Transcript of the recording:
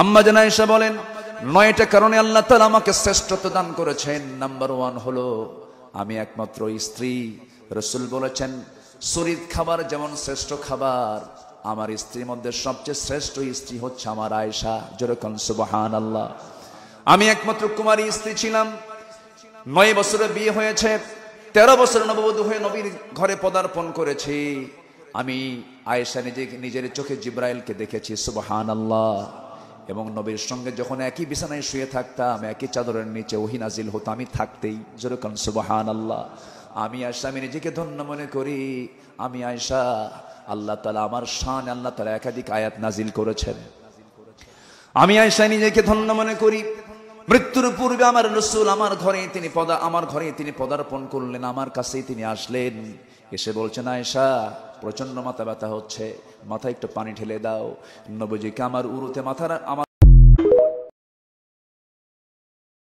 আম্মা জান আয়েশা বলেন 9টা কারণে আল্লাহ তাআলা আমাকে শ্রেষ্ঠত্ব দান করেছেন। নাম্বার 1 হলো আমি একমাত্র স্ত্রী। রাসূল বলেছেন শরীর খাবার যেমন শ্রেষ্ঠ খাবার, আমার স্ত্রীর মধ্যে সবচেয়ে শ্রেষ্ঠ স্ত্রী হচ্ছে আমার আয়েশা। যেরকম সুবহানাল্লাহ। আমি একমাত্র কুমারী স্ত্রী ছিলাম। 9 বছরে বিয়ে হয়েছে, 13 বছর নববধূ হয়ে নবীর ঘরে পদার্পণ করেছি। আমি আয়েশা নিজের চোখে জিবরাইলকে দেখেছি, সুবহানাল্লাহ। এবং নবীর সঙ্গে যখন একই বিছানায় শুয়ে থাকতাম, একই চাদরের নিচে ওহী নাজিল হতো আমি থাকতেই। যেরকম সুবহানাল্লাহ। আমি আয়েশা, আমি নিজেকে ধন্য মনে করি। আমি আয়েশা, আল্লাহ তাআলা আমার শান, আল্লাহ তাআলা একাধিক আয়াত নাজিল করেছেন। আমি আয়েশা নিজেকে ধন্য মনে করি। মৃত্যুর পূর্বে আমার রাসূল আমার ঘরে তিনি পদার্পণ করলেন, আমার কাছেই তিনি আসলেন। এসে বলছেন, আয়েশা প্রচন্ড মাথা ব্যথা হচ্ছে, মাথায় একটু পানি ঢেলে দাও। নবীজিকে আমার উরুতে মাথার